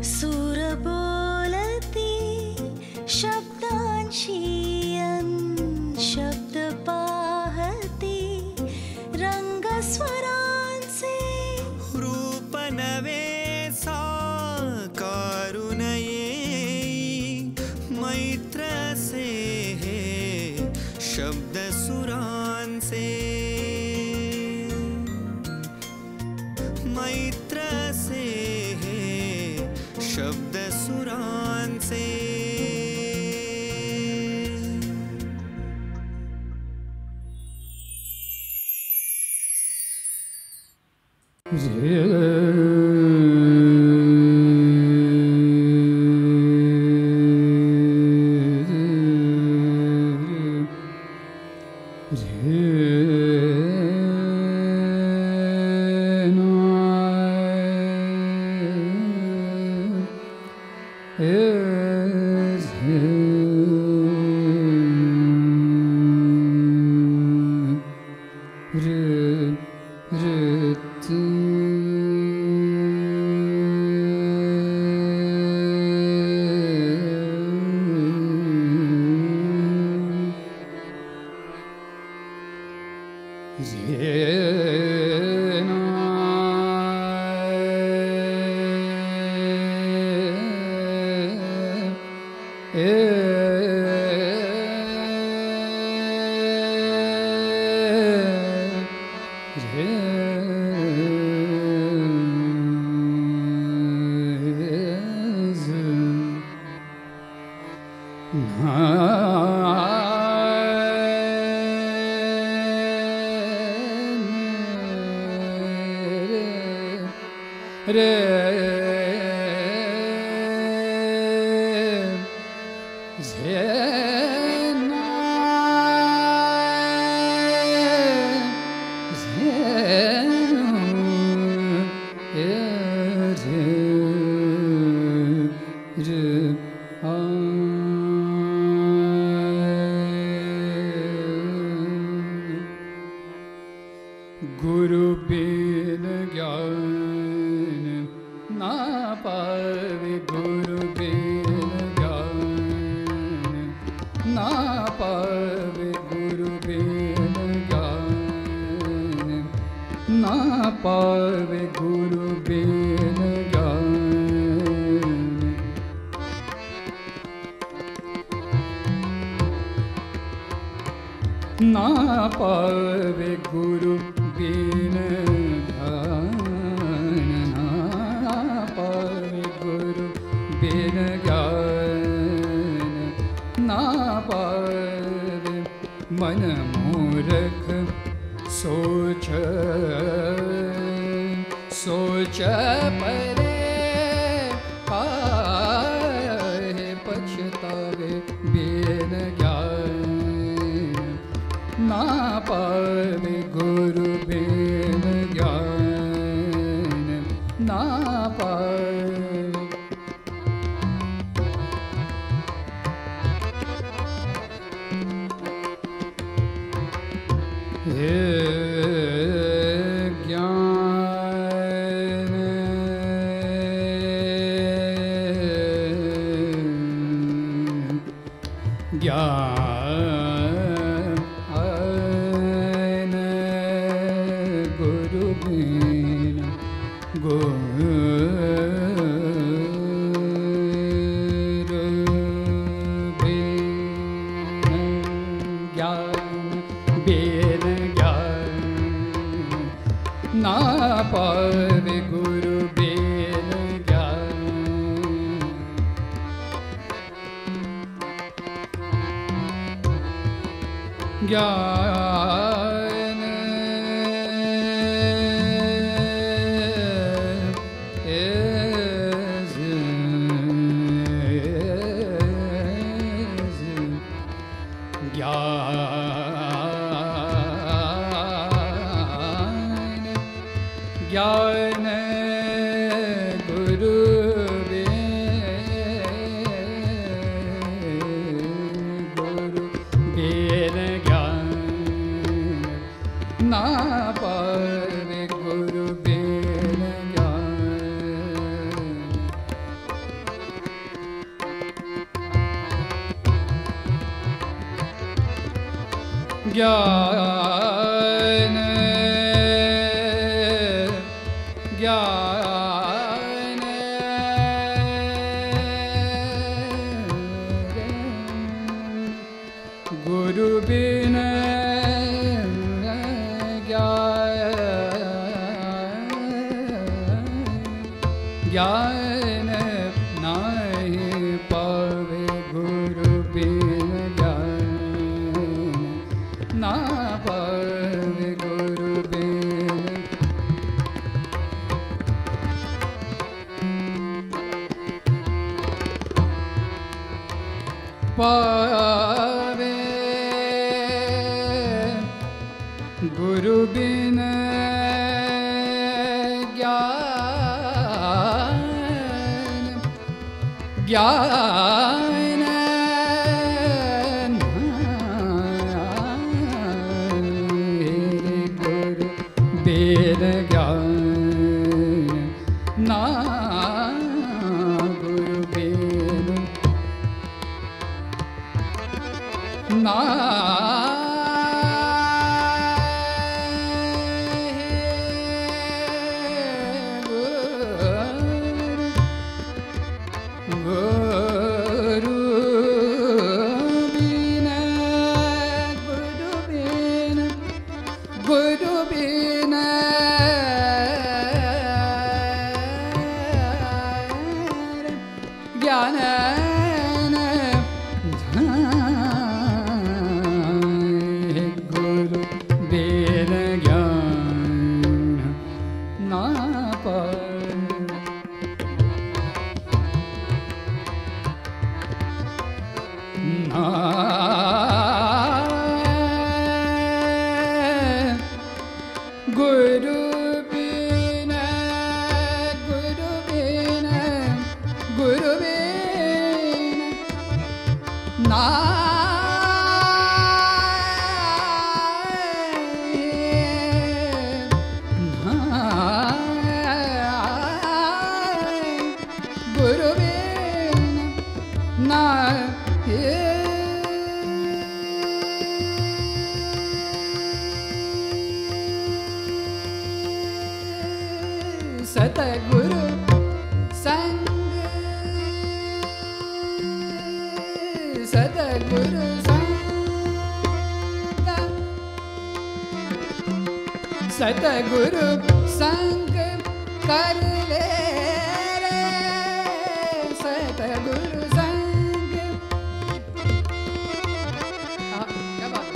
सूर बोलती शब्दांशी शब्द पाहती रंग स्वरांचे रूप नवे साकारून येई मैत्र से हे शब्द सुरांचे मैत्र से हे शब्द सुरांचे गुरु बिन ज्ञान ना पावे, गुरु बिन ज्ञान ना पावे, गुरु बिन ज्ञान ना पावे, गुरु बिन ज्ञान ना पावे, गुरु बिन ज्ञान ना पावे, गुरु बिन ज्ञान ना पावे। मन मूर्ख सोच सोच परे काहे पछतावे, बिन ज्ञान ना पावे, गुरु बिन ज्ञान ना पावे। हे ज्ञान ज्ञान गुरु बिन गुरु बिन ज्ञान बिन ज्ञान ना पावे, गुरु बिन ज्ञान ज्ञान ज्ञान गुरु बिन गुरु ना पावे गुरु बिन ज्ञान ज्ञान गुरु बिन ज्ञान नहीं पावे गुरु बिन ज्ञान ना पावे गुरु बिन पावे गुरु बिन ज्ञान गुरु बिन ज्ञान ना गुरु बिन ना सतगुरु संग सतगुरु संग सतगुरु संग कर ले रे सतगुरु संग क्या बात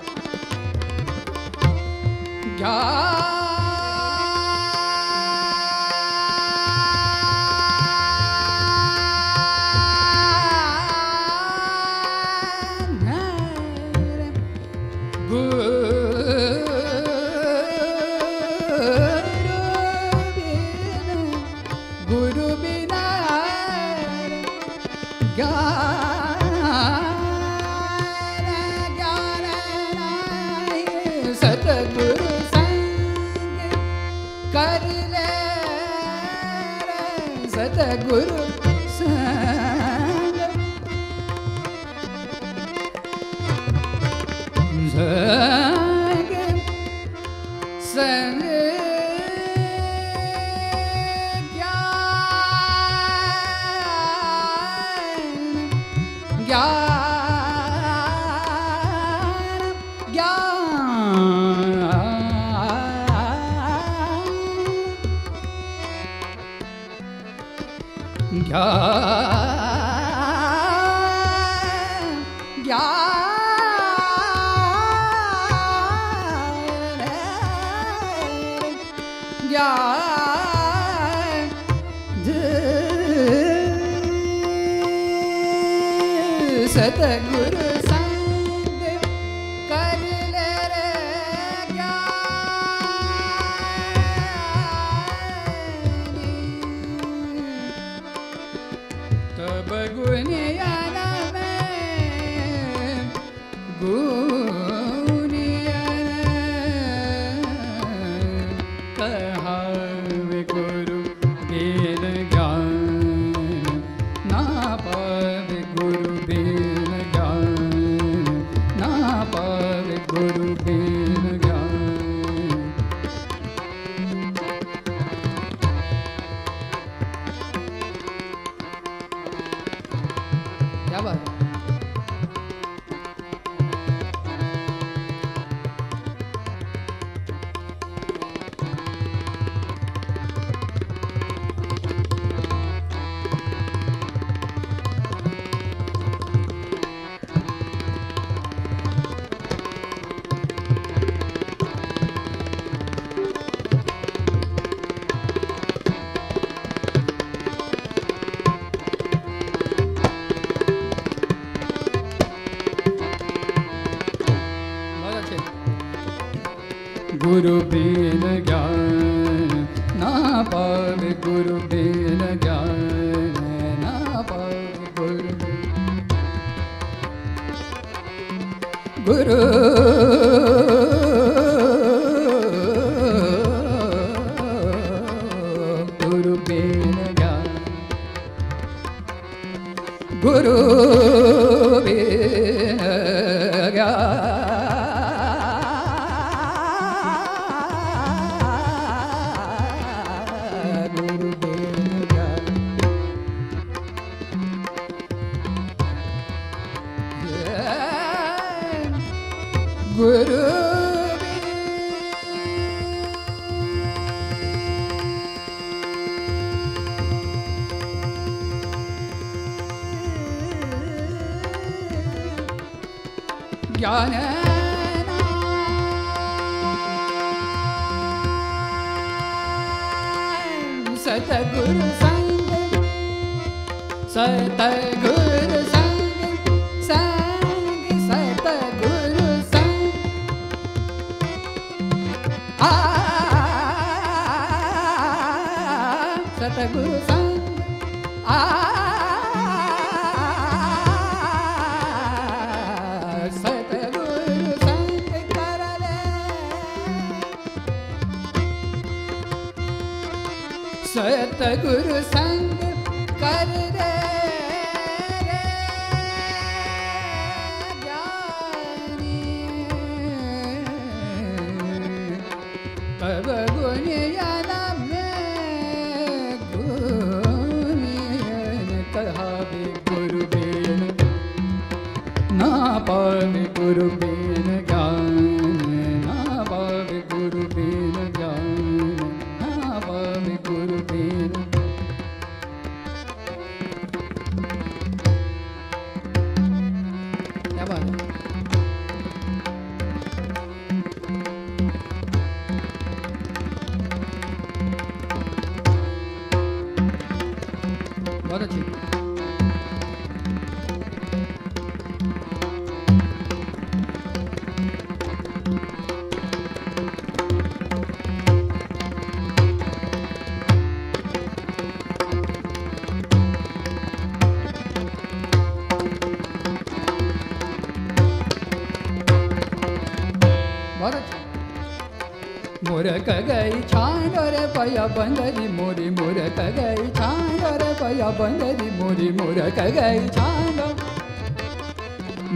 गुरु बिना ज्ञान नहीं सतगुरु संग कर ले सतगुरु संग संग सतगुरु संग कर ले रे तब गुनियन में गुनियन गुरु बिन ज्ञान ना पावे गुरु बिन ज्ञान ना पावे गुरु गुरु गुरु बिन ज्ञान गुरु बिन ज्ञान गुरु ज्ञान सतगुरु संग सतगुरु संग संग सतगुरु संग सतगुरु संग सतगुरु संग कर ले सतगुरु संग कर रे तब गुनियन में गुनियन कहावे गुरु बिन ना पावे गुरु बिन ज्ञान ना पावे गुरु बिन ज्ञान ना पावे गुरु बिन क्या बात है बहुत अच्छी बहुत अच्छी मुरक गई छान रे पया बंदरी मोरी मुरक गई छान रे पया बंदरी मोरी मुरक गई छान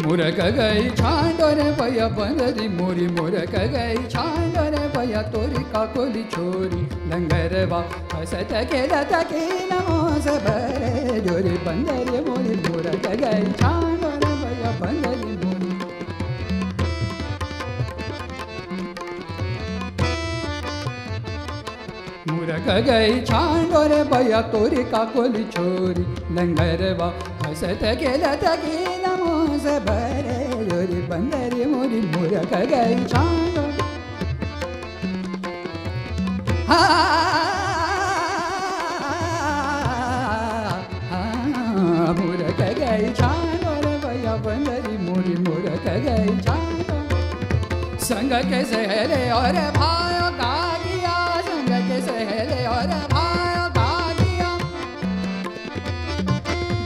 मुरक गई छान रे पया बंदरी मोरी मुरक गई छान रे पया तोरी काकोली छोरी लंगरवा हसत खेलत के नमो से भरे जोरी बंदरी मोरी मुरक गई छान रे पया बंदरी मोरी मुरक गई छान रे भैया तोरी काकोली छोरी लंगरवा हसत खेलत की नमो से भरे जोरी बंदरी मोरी मुरक गई छान मुरक गई छान रे भैया बंदरी मोरी मुरक गई छान संग के सहरे और भायो गा गया संग के सहरे और भायो गा गया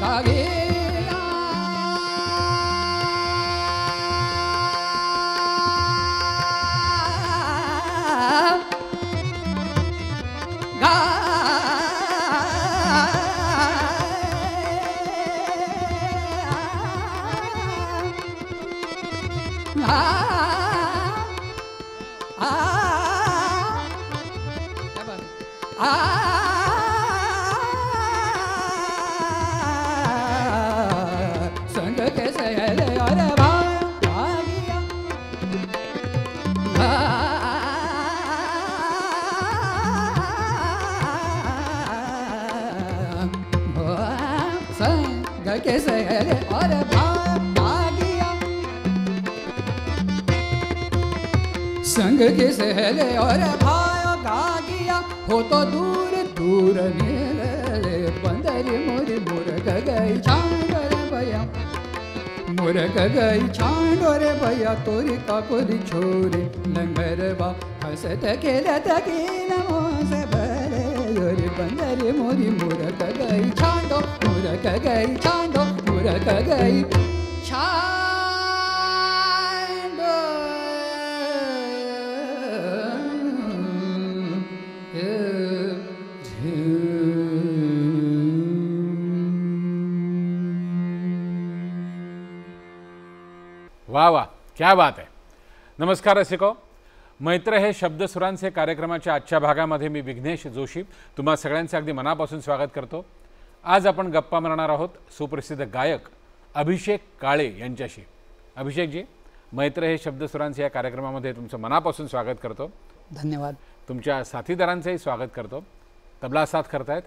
गा गया गा संग के सहले और भागिया संग के सहले और भागिया संग के सहले और भाया गा गया हो तो दूर दूर नीले बंदरी मोरी मुरक गई छान रे भैया मुरक गई छांडो रे भैया तोरी काकोली छोरी लंगरवा हसत खेलत की नमोस भरे योरी बंदरी मोरी मुरक गई छांडो मुरक गई छांडो मुरक गई छांडो वाह वाह, क्या बात आहे. नमस्कार रसिको. मैत्र हे शब्दसुरांचे कार्यक्रमाच्या आजच्या भागामध्ये मी विघ्नेश जोशी तुम्हा सगळ्यांचे अगदी मनापासून स्वागत करतो. आज आपण गप्पा मारणार आहोत सुप्रसिद्ध गायक अभिषेक काळे यांच्याशी. अभिषेकजी, मैत्र हे शब्दसुरांचे या कार्यक्रमामध्ये तुमचं मनापासून स्वागत करतो. धन्यवाद. तुमच्या साथीदारांचंही स्वागत करतो. तबला साथ करतायत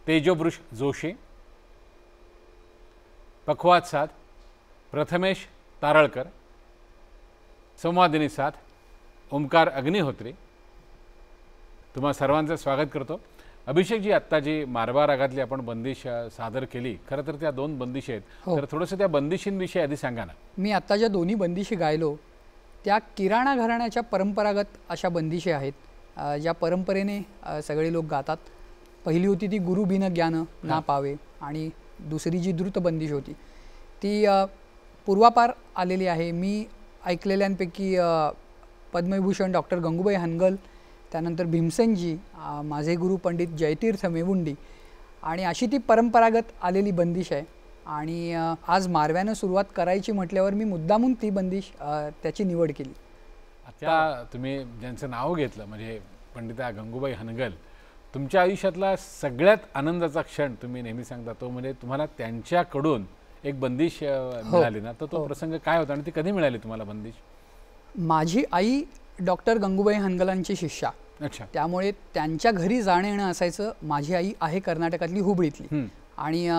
तेजोवृष जोशी, पखवाज साथ प्रथमेश तारळकर, संवादिनी साथ ओमकार अग्निहोत्री. तुम्हा सर्वांचं स्वागत करतो. अभिषेकजी, आत्ता जी मारवा रागातली आपण बंदिश सादर केली, खरं तर त्या 2 बंदिशी आहेत. तर थोडंसं त्या बंदिशींविषयी आधी सांगा ना. मी आत्ता ज्या दोन्ही बंदिशी गायलो त्या किराणा घराण्याच्या परंपरागत अशा बंदिशी आहेत, ज्या परंपरेने सगळे लोक गातात. पहिली होती ती गुरु बिन ज्ञान ना पावे, आणि दुसरी जी द्रुत बंदिश होती ती पूर्वापार आलेली आहे. मी ऐकलेल्यांपैकी पद्मविभूषण डॉक्टर गंगूबाई हनगल, त्यानंतर भीमसेनजी, माझे गुरु पंडित जयतीर्थ मेवुंडी, आणि अशी ती परंपरागत आलेली बंदिश आहे. आणि आज मारव्यानं सुरुवात करायची म्हटल्यावर मी मुद्दामून ती बंदिश त्याची निवड केली. आता तुम्ही ज्यांचं नाव घेतलं म्हणजे पंडिता गंगूबाई हनगल, तुमच्या आयुष्यातला सगळ्यात आनंदाचा क्षण तुम्ही नेहमी सांगता तो म्हणजे तुम्हाला त्यांच्याकडून एक बंदिश मिळाली ना, तर तो प्रसंग काय होता आणि ती कधी मिळाली तुम्हाला बंदिश? माझी आई डॉक्टर गंगूबाई हनगलांची शिष्या. अच्छा. त्यामुळे त्यांच्या घरी जाणं येणं असायचं. माझी आई आहे कर्नाटकातली, हुबळीतली, आणि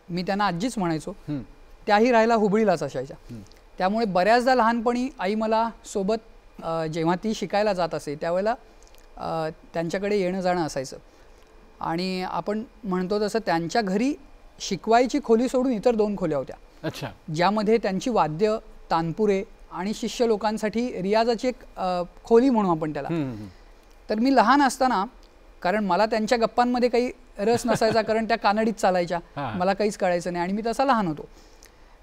मी त्यांना आजीच म्हणायचो. त्याही राहायला हुबळीलाच असायच्या. त्यामुळे बऱ्याचदा लहानपणी आई मला सोबत जेव्हा ती शिकायला जात असे त्यावेळेला त्यांच्याकडे येणं जाणं असायचं. आणि आपण म्हणतो तसं त्यांच्या घरी शिकवायची खोली सोडून इतर 2 खोल्या होत्या. अच्छा. ज्यामध्ये त्यांची वाद्य, तानपुरे आणि शिष्य लोकांसाठी रियाजाची एक खोली म्हणू आपण त्याला. तर मी लहान असताना, कारण मला त्यांच्या गप्पांमध्ये काही रस नसायचा, कारण त्या कानडीत चालायच्या, मला काहीच कळायचं नाही आणि मी तसा लहान होतो.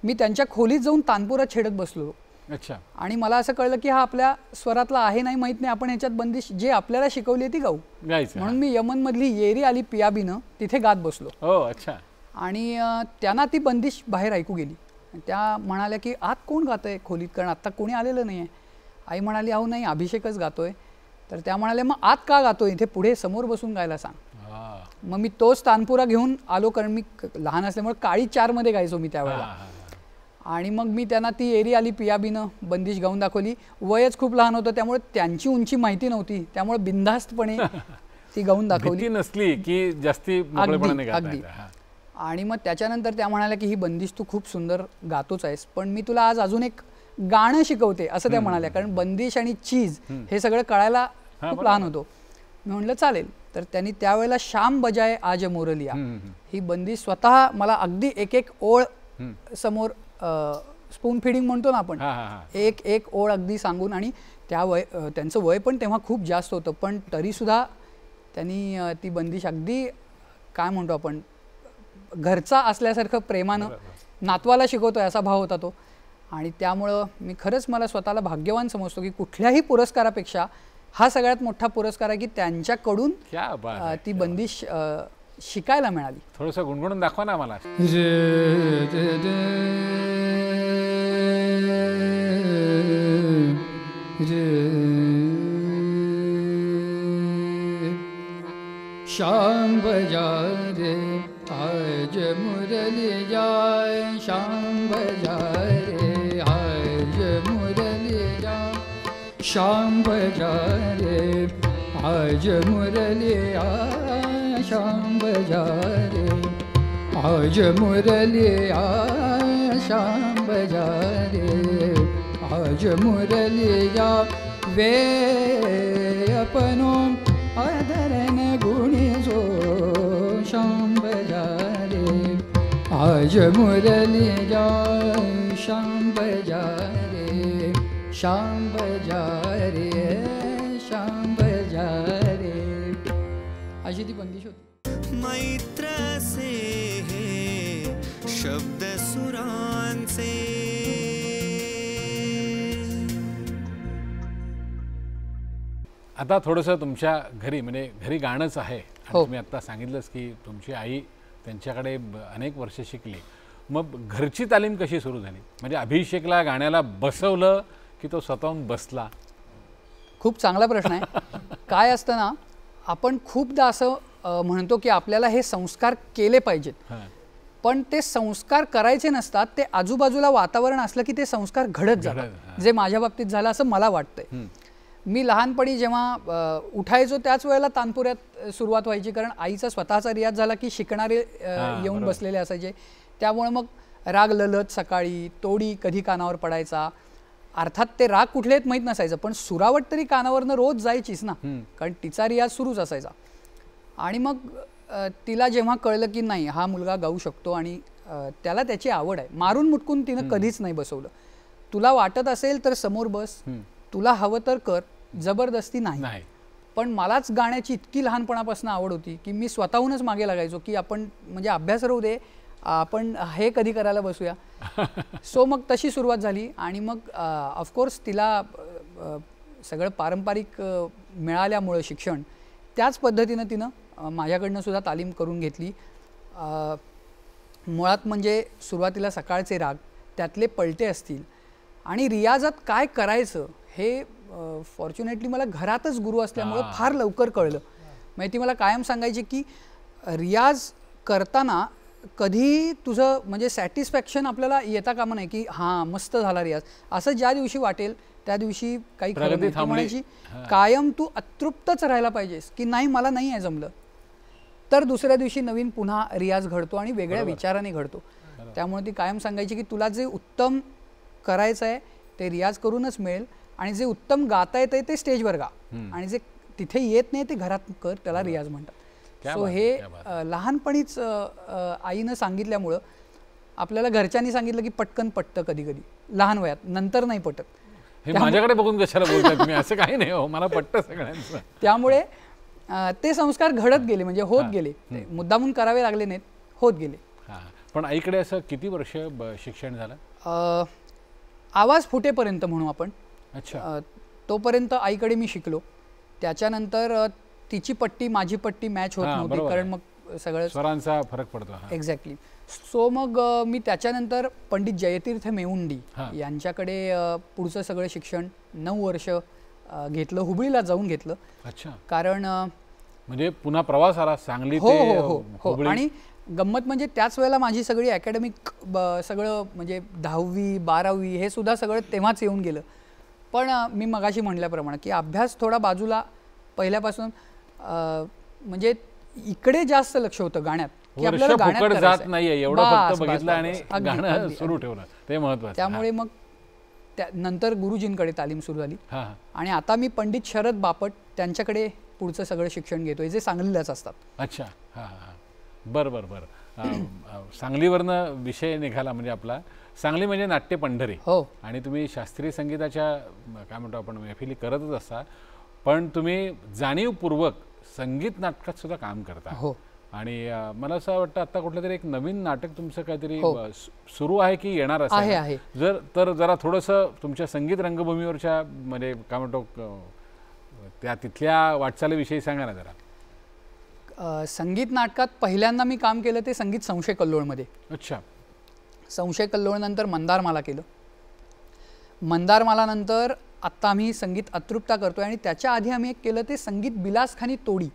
मी त्यांच्या खोलीत जाऊन तानपुरा छेडत बसलो. अच्छा. आणि मला असं कळलं की हा आपल्या स्वरातला आहे नाही माहीत नाही, आपण ह्याच्यात बंदिश जे आपल्याला शिकवली ती गाऊ. म्हणून मी यमनमधली येरी आली पियाबीनं तिथे गात बसलो. हो. अच्छा. आणि त्यांना ती बंदिश बाहेर ऐकू गेली. त्या म्हणाल्या की आत कोण गातंय खोलीत, कारण आत्ता कोणी आलेलं नाही आहे. आई म्हणाली अहो नाही, अभिषेकच गातोय. तर त्या म्हणाल्या मग आत का गातोय, इथे पुढे समोर बसून गायला सांग. मग मी तोच तानपुरा घेऊन आलो, कारण मी लहान असल्यामुळे काळी 4मध्ये गायचो मी त्यावेळेला. आणि मग मी त्यांना ती एरी आली पियाबीनं बंदिश गाऊन दाखवली. वयच खूप लहान होतं, त्यामुळे त्यांची उंची माहिती नव्हती, त्यामुळे बिनधास्तपणे ती गाऊन दाखवली. नसली की जास्ती मोकळेपणाने अगदी. आणि मग त्याच्यानंतर त्या म्हणाल्या की ही बंदिश तू खूप सुंदर गातोच आहेस, पण मी तुला आज अजून एक गाणं शिकवते असं त्या म्हणाल्या, कारण बंदिश आणि चीज हे सगळं कळायला खूप लहान होतो. मी म्हटलं चालेल. तर त्यांनी त्यावेळेला शाम बजाय आज मोरलिया ही बंदिश स्वतः मला अगदी एक ओळ समोर स्पून फिडिंग म्हणतो ना आपण, एक ओळ अगदी सांगून, आणि त्यांचं वय पण तेव्हा खूप जास्त होतं, पण तरीसुद्धा त्यांनी ती बंदिश अगदी काय म्हणतो आपण घरचा असल्यासारखं प्रेमानं नातवाला शिकवतोय असा भाव होता तो. आणि त्यामुळं मी खरंच मला स्वतःला भाग्यवान समजतो की कुठल्याही पुरस्कारापेक्षा हा सगळ्यात मोठा पुरस्कार आहे की त्यांच्याकडून ती बंदिश शिकायला मिळाली. थोडंसं गुणगुणून दाखवा ना मला. शाम बजा रे आज मुरलिया, शाम बजा रे आज मुरलिया, शाम बजा रे आज मुरलिया, शाम बजा रे आज मुरलिया, शाम बजा रे आज मुरलिया. वे अपनो आदरन गुणी जो शाम बजा रे आज मुरली जाय श्याम बजा रे श्याम बजा रे श्याम बजा रे, अशी ती बंदिश होती. मैत्र से हे शब्द सुरांचे. आता थोडंसं तुमच्या घरी म्हणजे घरी गाणंच आहे आणि तुम्ही आता सांगितलंच की तुमची आई त्यांच्याकडे अनेक वर्ष शिकली. मग घरची तालीम कशी सुरू झाली? म्हणजे अभिषेकला गाण्याला बसवलं की तो स्वतःहून बसला? खूप चांगला प्रश्न आहे. काय असतं ना, आपण खूपदा असं म्हणतो की आपल्याला हे संस्कार केले पाहिजेत, पण ते संस्कार करायचे नसतात. ते आजूबाजूला वातावरण असलं की ते संस्कार घडत जातात, जे माझ्या बाबतीत झालं असं मला वाटतंय. मी लहानपणी जेव्हा उठायचो त्याच वेळेला तानपुऱ्यात सुरुवात व्हायची, कारण आईचा स्वतःचा रियाज झाला की शिकणारे येऊन बसलेले असायचे. त्यामुळे मग राग ललत सकाळी, तोडी कधी कानावर पडायचा. अर्थात ते राग कुठले आहेत माहीत नसायचं, पण सुरावट तरी कानावरनं रोज जायचीच ना, कारण तिचा रियाज सुरूच असायचा. आणि मग तिला जेव्हा कळलं की नाही हा मुलगा गाऊ शकतो आणि त्याला त्याची आवड आहे, मारून मुटकून तिनं कधीच नाही बसवलं. तुला वाटत असेल तर समोर बस, तुला हवं तर कर, जबरदस्ती नाही. पण मलाच गाण्याची इतकी लहानपणापासून आवड होती की मी स्वतःहूनच मागे लागायचो की आपण म्हणजे अभ्यास राहू दे, आपण हे कधी करायला बसूया. सो मग तशी सुरुवात झाली. आणि मग ऑफकोर्स तिला सगळं पारंपरिक मिळाल्यामुळं शिक्षण, त्याच पद्धतीनं तिनं माझ्याकडनं सुद्धा तालीम करून घेतली. मुळात म्हणजे सुरुवातीला सकाळचे राग, त्यातले पलटे असतील, आणि रियाजात काय करायचं हे फॉर्च्युनेटली मला घरातच गुरु असल्यामुळं फार लवकर कळलं. म्हणजे ती मला कायम सांगायची की रियाज करताना कधी तुझं म्हणजे सॅटिस्फॅक्शन आपल्याला येता कामा नाही की हां मस्त झाला रियाज, असं ज्या दिवशी वाटेल त्या दिवशी काही खरं नाही. ती म्हणायची कायम तू अतृप्तच राहायला पाहिजेस की नाही मला नाही आहे जमलं, तर दुसऱ्या दिवशी नवीन पुन्हा रियाज घडतो आणि वेगळ्या विचाराने घडतो. त्यामुळे ती कायम सांगायची की तुला जे उत्तम करायचं आहे ते रियाज करूनच मिळेल, आणि जे उत्तम गाता येतं ते स्टेजवर गा, आणि जे तिथे येत नाही ते घरात कर, त्याला रियाज म्हणतात. सो हे लहानपणीच आईनं सांगितल्यामुळं आपल्याला घरच्यांनी सांगितलं की पटकन पटतं कधी कधी लहान वयात, नंतर नाही पटत. हे माझ्याकडे बघून कशाला बोलताय तुम्ही? असं काही नाही हो, मला पटतं सगळ्यांचं. त्यामुळे ते संस्कार घडत गेले, म्हणजे होत गेले, मुद्दामून करावे लागले नाहीत, होत गेले. पण आईकडे असं किती वर्ष शिक्षण झालं? आवाज फुटेपर्यंत म्हणू आपण. अच्छा. तोपर्यंत आईकडे मी शिकलो. त्याच्यानंतर तिची पट्टी माझी पट्टी मॅच होत नव्हती, कारण मग सगळं स्वरांचा फरक पडतो. एक्झॅक्टली. सो मग मी त्याच्यानंतर पंडित जयतीर्थ मेवुंडी यांच्याकडे पुढचं सगळं शिक्षण 9 वर्ष घेतलं, हुबळीला जाऊन घेतलं. अच्छा. कारण म्हणजे पुन्हा प्रवास आला सांगली ते हुबळी. आणि गंमत म्हणजे त्याच वेळेला माझी सगळी अकॅडमिक सगळं म्हणजे 10वी 12वी हे सुद्धा सगळं तेव्हाच येऊन गेलं. पण मी मगाशी म्हटल्याप्रमाणे की अभ्यास थोडा बाजूला पहिल्यापासून, म्हणजे इकडे जास्त लक्ष होतं गाण्यात, की आपल्याला गाण्यात जात नाहीये एवढं फक्त बघितलं आणि गाणं सुरू ठेवलं, ते महत्त्वाचं. त्यामुळे मग नंतर गुरुजींकडे तालीम सुरू झाली. आणि आता मी पंडित शरद बापट त्यांच्याकडे पुढचं सगळं शिक्षण घेतोय, जे सांगलीलाच असतात. अच्छा. बरं बरं बरं. सांगलीवरनं विषय निघाला म्हणजे आपला सांगली म्हणजे नाट्य पंढरी. हो. आणि तुम्ही शास्त्रीय संगीताच्या काय म्हणतो आपण मैफिली करतच असता, पण तुम्ही जाणीवपूर्वक संगीत नाटकात सुद्धा काम करता. हो. आणि मला असं वाटतं आता कुठलं तरी एक नवीन नाटक तुमचं काहीतरी सुरू आहे की येणार आहे. जर तर जरा थोडंसं तुमच्या संगीत रंगभूमीवरच्या म्हणजे काय म्हणतो त्या तिथल्या वाटचालीविषयी सांगा ना जरा. संगीत नाटकात पहिल्यांदा मी काम केलं ते संगीत संशय कल्लोळमध्ये. अच्छा. संशय कल्लोळनंतर मंदारमाला केलं. मंदारमाला नंतर आत्ता आम्ही संगीत अतृप्ता करतोय, आणि त्याच्या आधी आम्ही एक केलं ते संगीत बिलासखानी तोडी.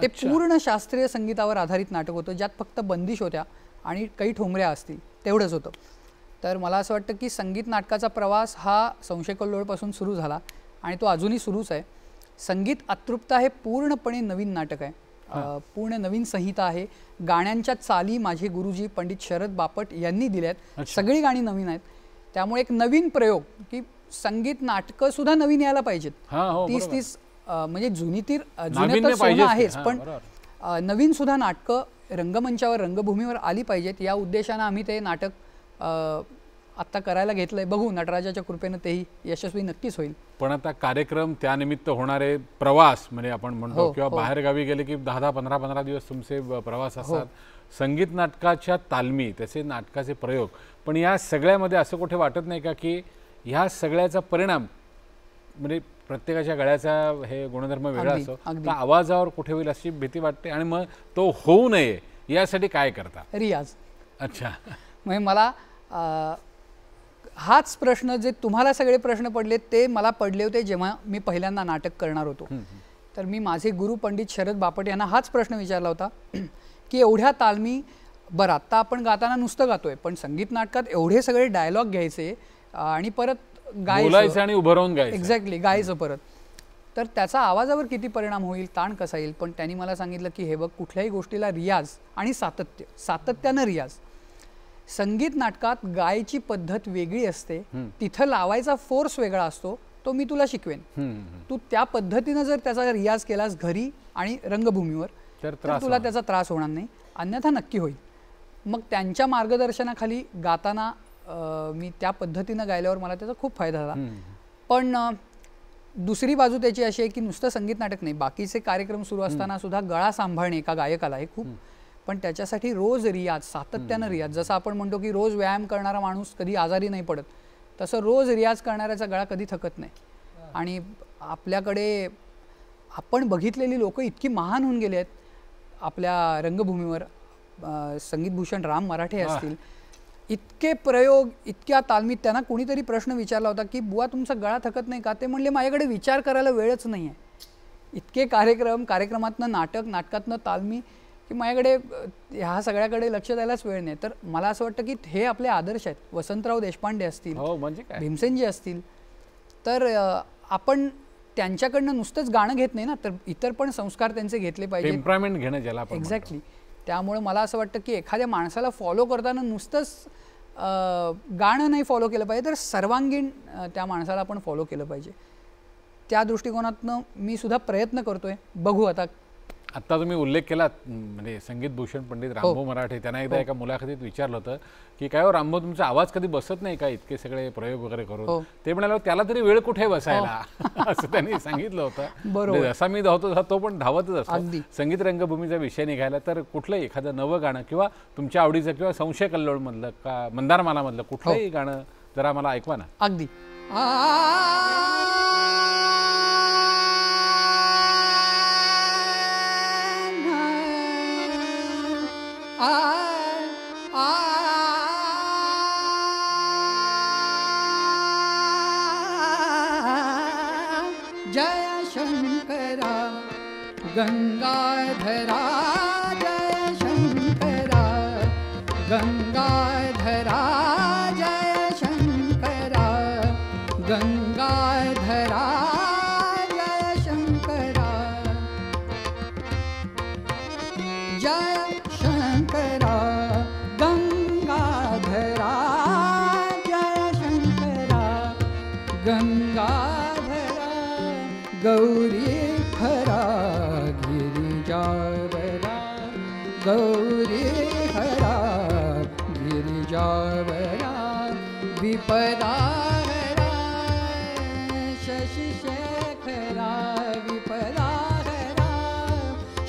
ते पूर्ण शास्त्रीय संगीतावर आधारित नाटक होतं, ज्यात फक्त बंदिश होत्या आणि काही ठोंबऱ्या असतील, तेवढंच होतं. तर मला असं वाटतं की संगीत नाटकाचा प्रवास हा संशय कल्लोळपासून सुरू झाला आणि तो अजूनही सुरूच आहे. संगीत अतृप्ता हे पूर्णपणे नवीन नाटक आहे, पूर्ण नवीन संहिता आहे. गाण्यांच्या चाली माझे गुरुजी पंडित शरद बापट यांनी दिल्यात, सगळी गाणी नवीन आहेत. त्यामुळे एक नवीन प्रयोग की संगीत नाटकं सुद्धा नवीन यायला पाहिजेत. 30 म्हणजे जुनी तर आहेच, पण नवीन सुद्धा नाटकं रंगमंचावर रंगभूमीवर आली पाहिजेत या उद्देशानं आम्ही ते नाटक आत्ता करायला घेतलंय. बघू, नटराजाच्या कृपेनं तेही यशस्वी नक्कीच होईल. पण आता कार्यक्रम त्यानिमित्त होणारे प्रवास म्हणजे आपण म्हणतो किंवा बाहेर गावी गेले की 10-10, 15-15 दिवस तुमचे प्रवास असतात. संगीत नाटकाच्या तालमी, त्याचे नाटकाचे प्रयोग, पण या सगळ्यामध्ये असं कुठे वाटत नाही का की ह्या सगळ्याचा परिणाम म्हणजे प्रत्येकाच्या गळ्याचा हे गुणधर्म वेगळा असतो, तर आवाजावर कुठे होईल अशी भीती वाटते आणि मग तो होऊ नये यासाठी काय करता? रियाज. अच्छा, म्हणजे मला हाच प्रश्न जे तुम्हाला सगळे प्रश्न पडले ते मला पडले होते जेव्हा मी पहिल्यांदा नाटक करणार होतो. तर मी माझे गुरु पंडित शरद बापट यांना हाच प्रश्न विचारला होता की एवढ्या तालमी, बरं आत्ता आपण गाताना नुसतं गातोय पण संगीत नाटकात एवढे सगळे डायलॉग घ्यायचे आणि परत बोलायचं आणि उभं राहून गायचं. एक्झॅक्टली, गायचं परत, तर त्याचा आवाजावर किती परिणाम होईल, ताण कसा येईल. पण त्यांनी मला सांगितलं की हे बघ, कुठल्याही गोष्टीला रियाज आणि सातत्यानं रियाज. संगीत नाटकात गायची पद्धत वेगळी असते, तिथं लावायचा फोर्स वेगळा असतो, तो मी तुला शिकवेन. तू त्या पद्धतीनं जर त्याचा रियाज केलास घरी आणि रंगभूमीवर तर तुला त्याचा त्रास होणार नाही, अन्यथा नक्की होईल. मग त्यांच्या मार्गदर्शनाखाली गाताना मी त्या पद्धतीनं गायल्यावर मला त्याचा खूप फायदा झाला. पण दुसरी बाजू त्याची अशी आहे की नुसतं संगीत नाटक नाही, बाकीचे कार्यक्रम सुरू असताना सुद्धा गळा सांभाळणे एका गायकाला हे खूप, पण त्याच्यासाठी रोज रियाज, सातत्यानं रियाज. जसं आपण म्हणतो की रोज व्यायाम करणारा माणूस कधी आजारी नाही पडत, तसं रोज रियाज करणाऱ्याचा गळा कधी थकत नाही. आणि आपल्याकडे आपण बघितलेली लोक इतकी महान होऊन गेले आहेत आपल्या रंगभूमीवर. संगीतभूषण राम मराठे असतील, इतके प्रयोग, इतक्या तालमीत. त्यांना कोणीतरी प्रश्न विचारला होता की बुवा तुमचा गळा थकत नाही का? ते म्हणले माझ्याकडे विचार करायला वेळच नाही आहे. इतके कार्यक्रम, कार्यक्रमातनं नाटक, नाटकातनं तालमी, की माझ्याकडे ह्या सगळ्याकडे लक्ष द्यायलाच वेळ नाही. तर मला असं वाटतं की हे आपले आदर्श आहेत. वसंतराव देशपांडे असतील, भीमसेनजी असतील, तर आपण त्यांच्याकडनं नुसतंच गाणं घेत नाही ना, तर इतर पण संस्कार त्यांचे घेतले पाहिजे, टेम्परामेंट घेणं ज्याला आपण. एक्झॅक्टली. त्यामुळे मला असं वाटतं की एखाद्या माणसाला फॉलो करताना नुसतंच गाणं नाही फॉलो केलं पाहिजे, तर सर्वांगीण त्या माणसाला आपण फॉलो केलं पाहिजे. त्या दृष्टिकोनातनं मी सुद्धा प्रयत्न करतोय. बघू आता तुम्ही उल्लेख केला म्हणजे संगीतभूषण पंडित रामभाऊ मराठे, त्यांना एकदा एका मुलाखतीत विचारलं होतं की काय हो रामभाऊ, तुमचा आवाज कधी बसत नाही का इतके सगळे प्रयोग वगैरे करून? ते म्हणाले त्याला तरी वेळ कुठे बसायला असं त्यांनी सांगितलं होतं. जसा मी धावतो तो पण धावतच असतो. संगीत रंगभूमीचा विषय निघायला तर कुठलंही एखादं नवं गाणं किंवा तुमच्या आवडीचं किंवा संशय कल्लोळ मधलं का मंदारमाला मधलं कुठलंही गाणं जरा मला ऐकवा ना. अगदी. जय शंकरा गंगाधरा, जय शंकरा गंगाधरा, जय शंकरा गंगाधरा, जय शंकरा, जय शंकरा गंगाधरा, जय शंकरा गंगाधरा, गौरी हरा गिरिजावरा, गौरी हरा गिरिजावरा, विपदा हरा शशि शेखरा, विपदा हरा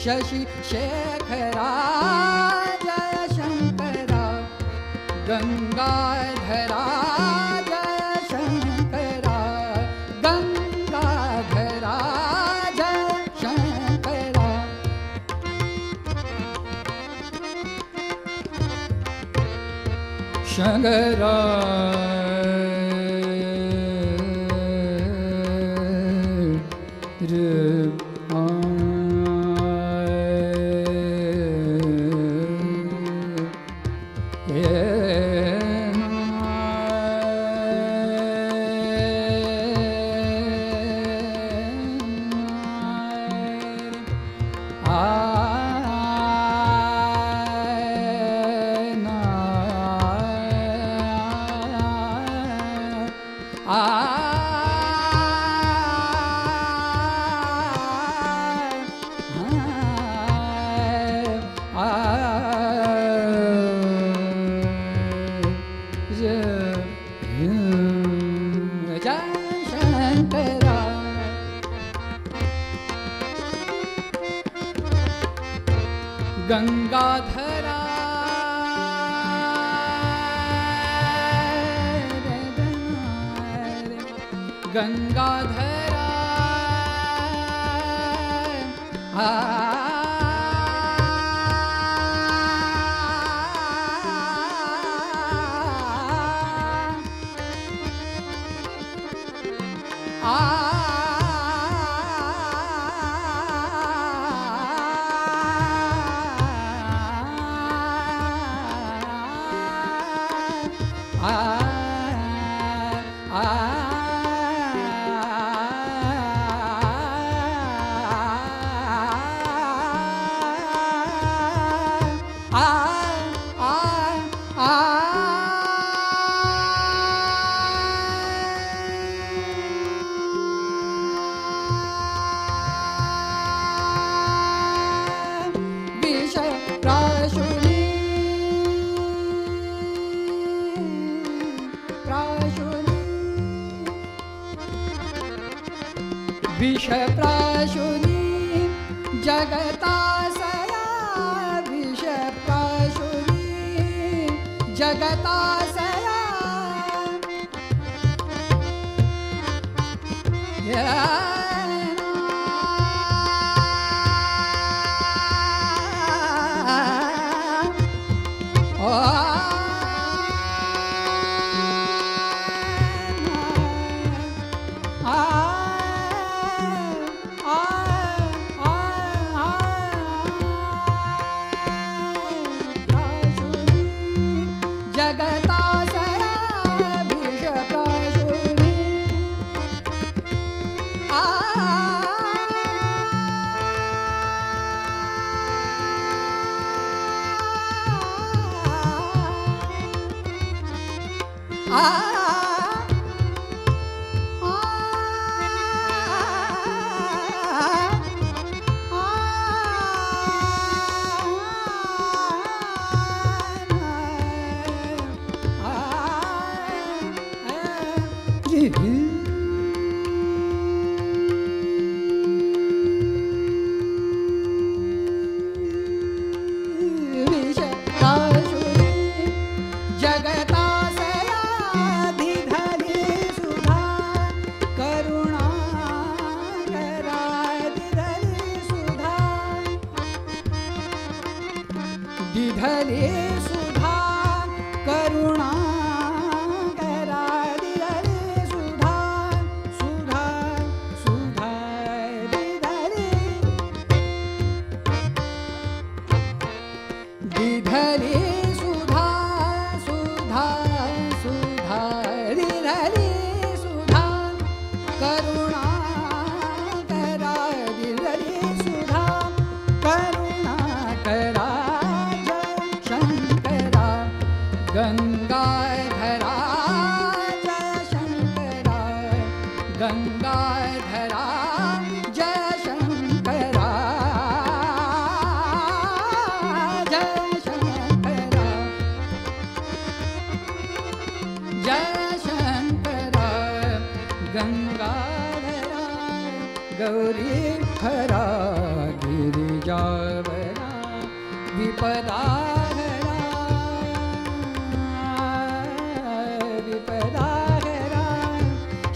शशि शेखरा, जय शंकरा गंगाधरा, जय शंकरा गंगाधरा, जय शंकरा. शंकरा आ गंगाधरा गंगाधरा विषप्राशुनी जगतासया विषप्राशुनी जगतासया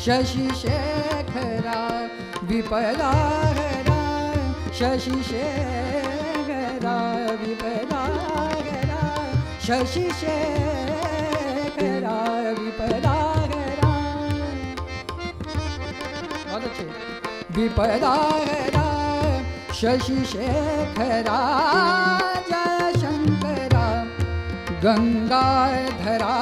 शशि शेखरा विपदाहरा शशि शेखरा विपदाहरा शशि शेखरा विपदाहरा बहुत अच्छे विपदाहरा शशि शेखरा जय शंकरा गंगाधरा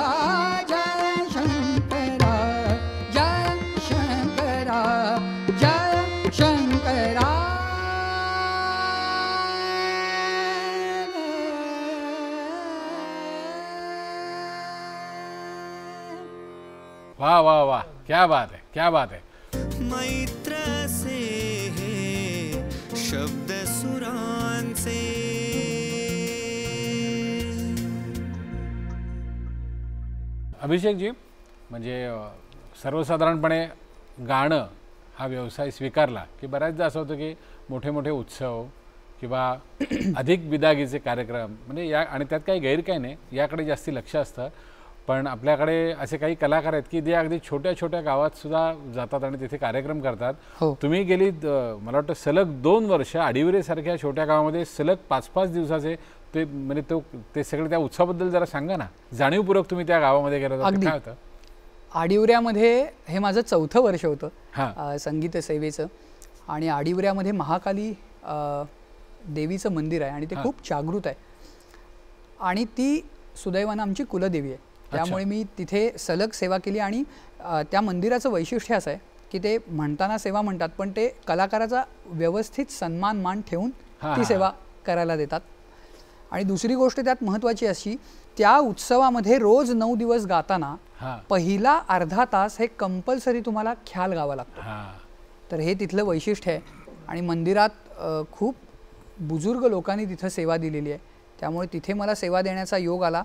वाह वाह वाह, क्या बात है, क्या बात है। मैत्र से शब्द सुरांचे अभिषेक जी, म्हणजे सर्वसाधारणपणे गाणं हा व्यवसाय स्वीकारला की बऱ्याचदा असं होतं की मोठे मोठे उत्सव किंवा अधिक बिदागीचे कार्यक्रम म्हणजे या आणि त्यात काही गैर काही नाही, याकडे जास्ती लक्ष असतं. पण आपल्याकडे असे काही कलाकार आहेत की जे अगदी छोट्या छोट्या गावात सुद्धा जातात आणि तिथे कार्यक्रम करतात. तुम्ही गेली मला वाटतं सलग 2 वर्ष आडिवरेसारख्या छोट्या गावामध्ये सलग 5-5 दिवसाचे ते म्हणजे ते सगळे त्या उत्सवाबद्दल जरा सांगा ना. जाणीवपूर्वक तुम्ही त्या गावामध्ये गेला होता, काय होतं? आडिवऱ्यामध्ये हे माझं 4थं वर्ष होतं संगीत सेवेचं. आणि आडिवऱ्यामध्ये महाकाली देवीचं मंदिर आहे आणि ते खूप जागृत आहे आणि ती सुदैवानं आमची कुलदेवी आहे. त्यामुळे मी तिथे सलग सेवा केली आणि त्या मंदिराचं वैशिष्ट्य असं आहे की ते म्हणताना सेवा म्हणतात पण ते कलाकाराचा व्यवस्थित सन्मान मान ठेवून ती सेवा करायला देतात. आणि दुसरी गोष्ट त्यात महत्त्वाची अशी, त्या उत्सवामध्ये रोज 9 दिवस गाताना पहिला अर्धा तास हे कंपल्सरी तुम्हाला ख्याल गावा लागतो. तर हे तिथलं वैशिष्ट्य आहे. आणि मंदिरात खूप बुजुर्ग लोकांनी तिथं सेवा दिलेली आहे, त्यामुळे तिथे मला सेवा देण्याचा योग आला.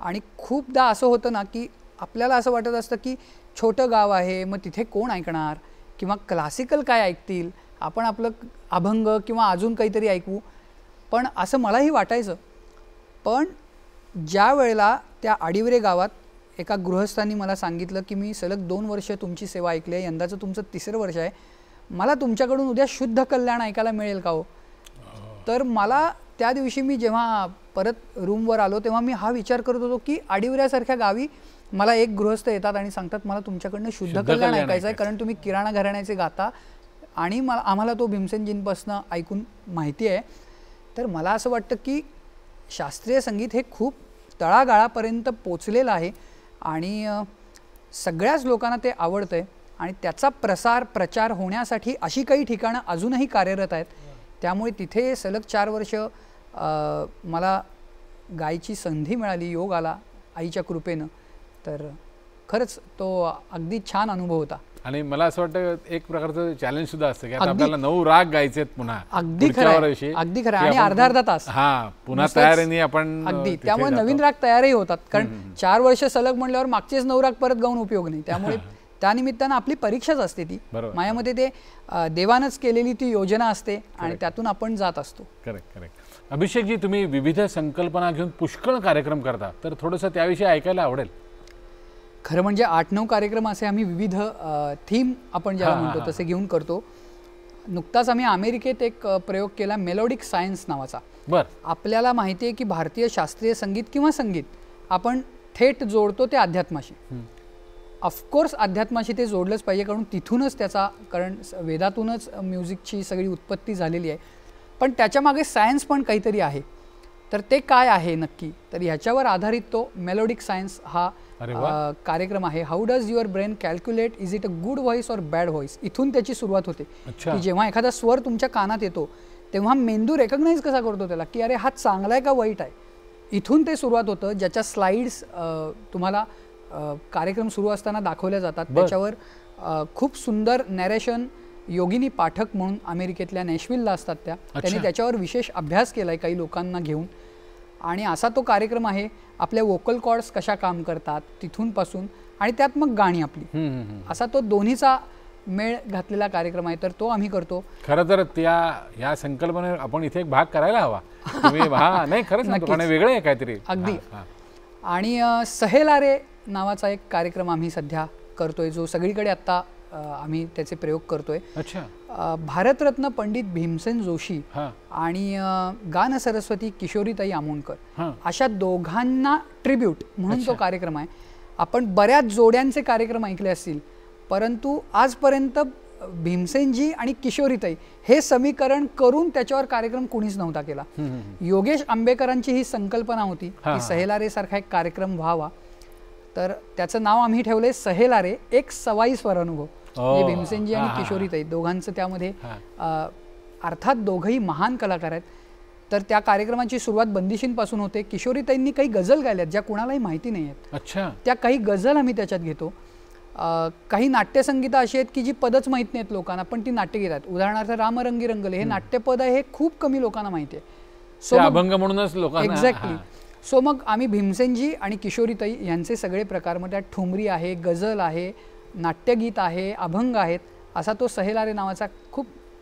आणि खूपदा असं होतं ना की आपल्याला असं वाटत असतं की छोटं गाव आहे, मग तिथे कोण ऐकणार किंवा क्लासिकल काय ऐकतील, आपण आपलं अभंग किंवा अजून काहीतरी ऐकू. पण असं मलाही वाटायचं. पण ज्या वेळेला त्या आडिवरे गावात एका गृहस्थांनी मला सांगितलं की मी सलग 2 वर्ष तुमची सेवा ऐकली आहे, यंदाचं तुमचं 3रं वर्ष आहे, मला तुमच्याकडून उद्या शुद्ध कल्याण ऐकायला मिळेल का हो. तर मला त्या दिवशी मी जेव्हा परत रूमवर आलो तेव्हा मी हा विचार करत होतो की आडिवऱ्यासारख्या गावी मला एक गृहस्थ येतात आणि सांगतात मला तुमच्याकडनं शुद्ध कल्याण ऐकायचं आहे, कारण तुम्ही किराणा घराण्याचे गाता आणि आम्हाला तो भीमसेनजींपासून ऐकून माहिती आहे. तर मला असं वाटतं की शास्त्रीय संगीत हे खूप तळागाळापर्यंत पोचलेलं आहे आणि सगळ्याच लोकांना ते आवडतं आहे आणि त्याचा प्रचार होण्यासाठी अशी काही ठिकाणं अजूनही कार्यरत आहेत. त्यामुळे तिथे सलग 4 वर्ष मला गायची संधी मिळाली, योग आला आईच्या कृपेनं. तर खरंच तो अगदी छान अनुभव होता. आणि मला असं वाटतं एक प्रकारचं चॅलेंज सुद्धा असतं की आता आपल्याला 9 राग गायचे आहेत पुन्हा. अगदी खरं, अगदी खरं. आणि अर्धा तास पुन्हा तयारीने आपण अगदी. त्यामुळे नवीन राग तयारही होतात, कारण 4 वर्ष सलग म्हणल्यावर मागचेच 9 राग परत गाऊन उपयोग नाही. त्यामुळे त्यानिमित्तानं आपली परीक्षाच असते ती. माझ्यामध्ये ते देवानच केलेली ती योजना असते आणि त्यातून आपण जात असतो. Correct correct. अभिषेकजी, तुम्ही विविध संकल्पना घेऊन पुष्कळ कार्यक्रम करता, तर थोडंसं त्याविषयी ऐकायला आवडेल. खरं म्हणजे 8-9 कार्यक्रम असे आम्ही विविध थीम आपण ज्याला म्हणतो तसे घेऊन करतो. नुकताच आम्ही अमेरिकेत एक प्रयोग केला मेलोडिक सायन्स नावाचा. आपल्याला माहिती आहे की भारतीय शास्त्रीय संगीत किंवा संगीत आपण थेट जोडतो ते अध्यात्माशी. ऑफकोर्स अध्यात्माशी ते जोडलंच पाहिजे, कारण वेदातूनच म्युझिकची सगळी उत्पत्ती झालेली आहे. पण त्याच्यामागे सायन्स पण काहीतरी आहे. तर ते काय आहे नक्की, तर ह्याच्यावर आधारित तो मेलोडिक सायन्स हा कार्यक्रम आहे. How does your brain calculate is it a good voice or bad voice, इथून त्याची सुरुवात होते. की जेव्हा एखादा स्वर तुमच्या कानात येतो तेव्हा मेंदू रेकग्नाइज कसा करतो त्याला की अरे हा चांगला आहे का वाईट आहे. इथून ते सुरुवात होतं. ज्याच्या स्लाइड्स तुम्हाला कार्यक्रम सुरू असताना दाखवल्या जातात. त्याच्यावर खूप सुंदर नॅरेशन योगिनी पाठक म्हणून अमेरिकेतल्या नॅशविलला असतात त्यांनी त्याच्यावर विशेष अभ्यास केला आहे काही लोकांना घेऊन. आणि असा तो कार्यक्रम आहे. आपल्या वोकल कॉर्ड्स कशा काम करतात तिथून पासून आणि त्यात मग गाणी आपली, असा तो दोन्हीचा मेळ घातलेला कार्यक्रम आहे. तर तो आम्ही करतो. खरं तर या संकल्पने आपण इथे एक भाग करायला हवा. नाही खरंच वेगळं आहे काहीतरी अगदी. आणि सहेलारे नावाचा एक कार्यक्रम आम्ही सध्या करतोय, जो सगळीकडे आता आम्ही त्याचे प्रयोग करतोय. भारतरत्न पंडित भीमसेन जोशी आणि गान सरस्वती किशोरीताई आमोणकर अशा दोघांना ट्रिब्यूट म्हणून तो कार्यक्रम आहे. आपण बऱ्याच जोड्यांचे कार्यक्रम ऐकले असतील, परंतु आजपर्यंत भीमसेनजी आणि किशोरीताई हे समीकरण करून त्याच्यावर कार्यक्रम कुणीच नव्हता केला. योगेश आंबेकरांची ही संकल्पना होती की सहेलारे सारखा एक कार्यक्रम व्हावा. तर त्याचं नाव आम्ही ठेवले सहेलारे, एक सवाई स्वर अनुभव. भीमसेनजी आणि किशोरीताई दोघांचं त्यामध्ये, अर्थात दोघंही महान कलाकार आहेत. तर त्या कार्यक्रमाची सुरुवात बंदिशींपासून होते. किशोरीताईंनी काही गझल गायल्यात ज्या कुणालाही माहिती नाही आहेत. त्या काही गझल आम्ही त्याच्यात घेतो. काही नाट्यसंगीतं अशी आहेत की जी पदच माहीत नाहीत लोकांना, पण ती नाट्यगीत आहेत. उदाहरणार्थ रामरंगी रंगले हे नाट्यपद आहे, हे खूप कमी लोकांना माहिती आहे. सो अभंग म्हणूनच लोकांना. एक्झॅक्टली. सो मग आम्ही भीमसेनजी आणि किशोरीताई यांचे सगळे प्रकार, मग त्यात ठुमरी आहे, गझल आहे, नाट्यगीत आहे, अभंग आहेत, असा तो सहेलारे नावाचा खूप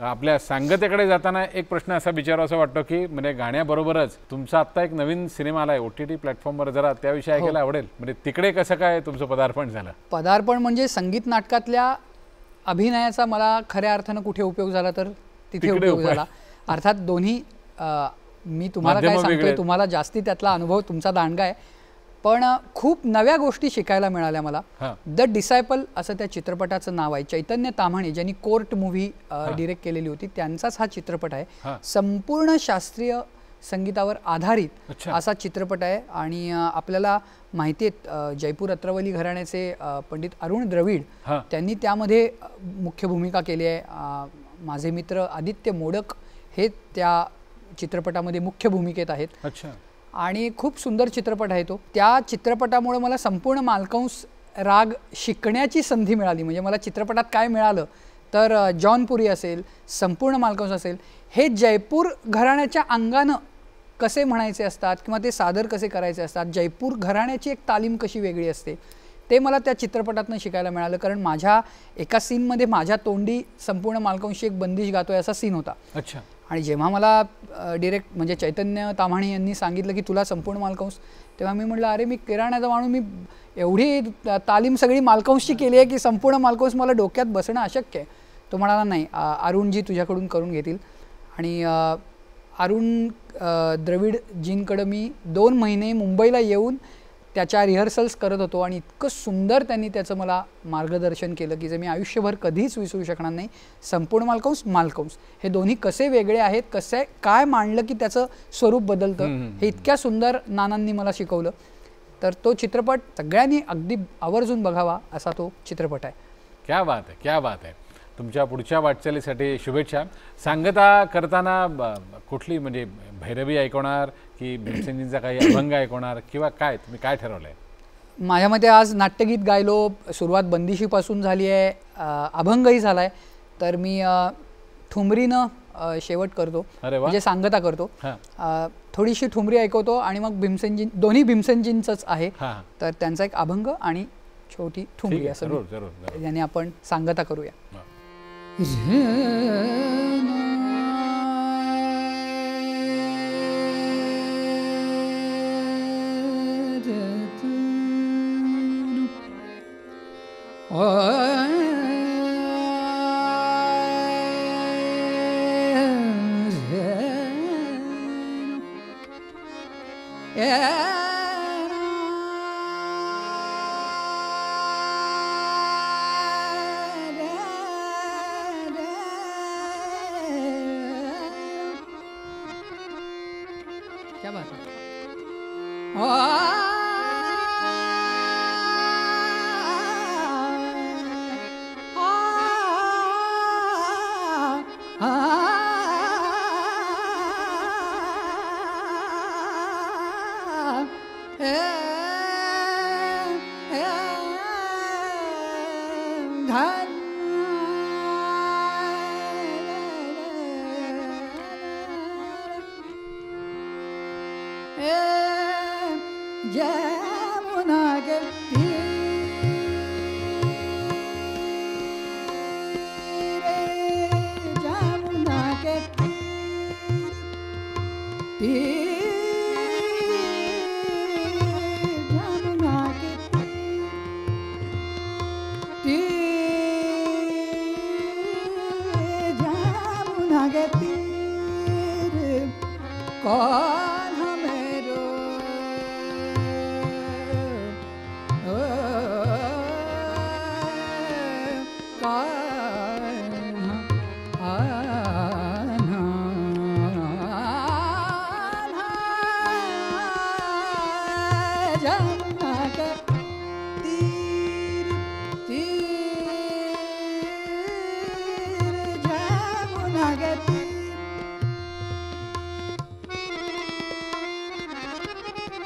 आपल्या सांगतेकडे जाताना एक प्रश्न असा विचारावा वाटतो की म्हणजे गाण्याबरोबरच तुमचा आत्ता एक नवीन सिनेमा आलाय OTT प्लॅटफॉर्मवर, जरा त्याविषयी ऐकायला आवडेल. म्हणजे तिकडे कसं काय तुमचं पदार्पण झालं? पदार्पण म्हणजे संगीत नाटकातल्या अभिनयाचा मला खऱ्या अर्थानं कुठे उपयोग झाला तर तिथे उपयोग झाला. अर्थात दोन्ही मी तुम्हाला काय सांगतोय, तुम्हाला जास्ती त्यातला अनुभव तुमचा दांडगा आहे, पण खूप नव्या गोष्टी शिकायला मिळाल्या मला. द डिसायपल असं त्या चित्रपटाचं नाव आहे. चैतन्य ताम्हाणे ज्यांनी कोर्ट मूव्ही डिरेक्ट केलेली होती त्यांचाच हा चित्रपट आहे. संपूर्ण शास्त्रीय संगीतावर आधारित असा चित्रपट आहे. आणि आपल्याला माहिती आहे जयपूर अत्रवली घराण्याचे पंडित अरुण द्रविड त्यांनी त्यामध्ये मुख्य भूमिका केली आहे. माझे मित्र आदित्य मोडक हे त्या चित्रपटामध्ये मुख्य भूमिकेत आहेत. आणि खूप सुंदर चित्रपट आहे तो. त्या चित्रपटामुळे मला संपूर्ण मालकंस राग शिकण्याची संधी मिळाली. म्हणजे मला चित्रपटात काय मिळालं तर जॉनपुरी असेल, संपूर्ण मालकंस असेल, हे जयपूर घराण्याच्या अंगानं कसे म्हणायचे असतात किंवा ते सादर कसे करायचे असतात, जयपूर घराण्याची एक तालीम कशी वेगळी असते, ते मला त्या चित्रपटातून शिकायला मिळालं. कारण माझ्या एका सीनमध्ये माझ्या तोंडी संपूर्ण मालकंशी एक बंदिश गातोय असा सीन होता. आणि जेव्हा मला डिरेक्ट म्हणजे चैतन्य ताम्हाणे यांनी सांगितलं की तुला संपूर्ण मालकंस, तेव्हा मी म्हटलं अरे मी किराण्याचा माणूस, मी एवढी तालीम सगळी मालकंसची केली आहे की संपूर्ण मालकंस मला डोक्यात बसणं अशक्य आहे. तो म्हणाला नाही, अरुणजी तुझ्याकडून करून घेतील. आणि अरुण द्रविडजींकडं मी 2 महिने मुंबईला येऊन त्याच्या रिहर्सल्स करत होतो. आणि इतकं सुंदर त्यांनी त्याचं मला मार्गदर्शन केलं की जे मी आयुष्यभर कधीच विसरू शकणार नाही. संपूर्ण मालकंस, मालकंस हे दोन्ही कसे वेगळे आहेत, कसे काय मांडलं की त्याचं स्वरूप बदलतं, हे इतक्या सुंदर नानांनी मला शिकवलं. तर तो चित्रपट सगळ्यांनी अगदी आवर्जून बघावा असा तो चित्रपट आहे. क्या बात आहे, क्या बात आहे. तुमच्या पुढच्या वाटचालीसाठी शुभेच्छा. सांगता करताना कुठली म्हणजे भैरवी ऐकवणार की भीमसेनजींचा काही अभंग ऐकवणार किंवा काय तुम्ही काय ठरवलंय? माझ्या मते आज नाट्यगीत गायलो, सुरुवात बंदिशीपासून झाली आहे, अभंगही झालाय, तर मी ठुमरीनं शेवट करतो, म्हणजे सांगता करतो. थोडीशी ठुमरी ऐकवतो आणि मग भीमसेनजी, दोन्ही भीमसेनजींचंच आहे, तर त्यांचा एक अभंग आणि छोटी ठुमरी असं याने आपण सांगता करूया. क्या बात है.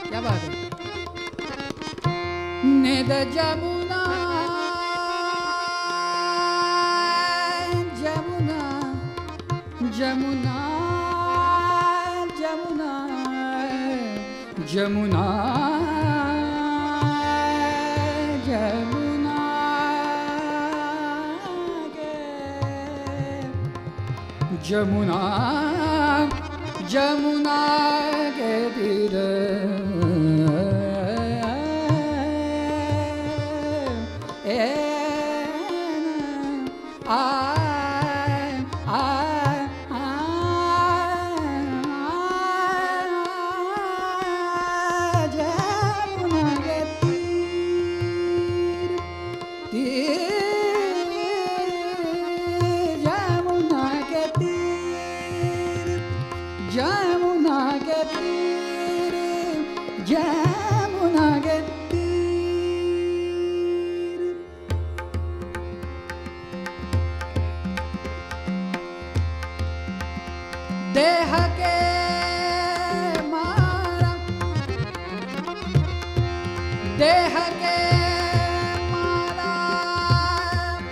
क्या बात है. नेद जमुना जमुना जमुना जमुना जमुना जमुना गे जमुना जमुना के तीर जमुना के तीर जमुना के तीर देह के मारा देह के मारा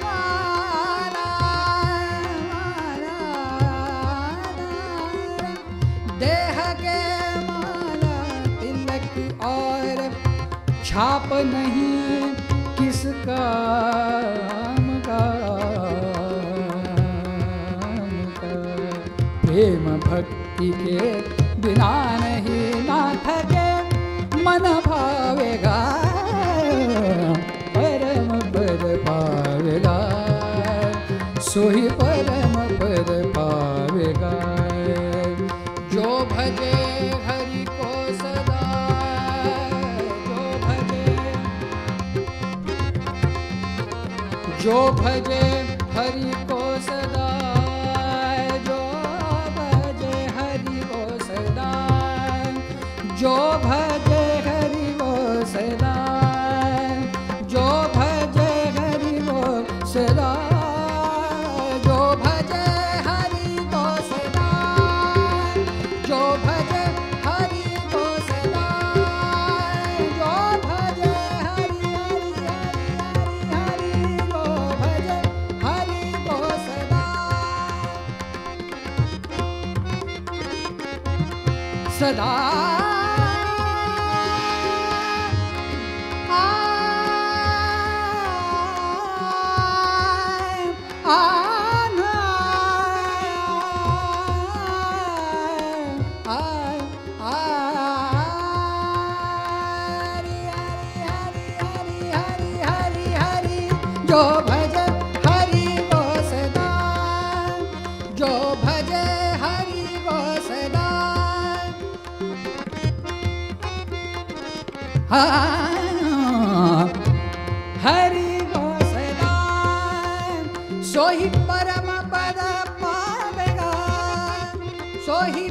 मारा मारा देह के माला तिलक और छाप नहीं किस काम का प्रेम भक्ति के बिना नहीं ना थके मन भावेगा परम पद पावेगा सोही परम पद पावेगा जो भजे हरि को सदा जो भजे हरि को सदा जो भजे हरि को सदा जो भजे हरि को सदा जो भजे हरि को सदा जो भजे हरि को सदा जो भजे हरि को सदा जो भजे हरि हरि हरि हरि जो भजे हरि को सदा सदा जो भजे हरि को सदा जो भजे हरि को सदा हरि को सदा सोही परम पद पावेगा सोही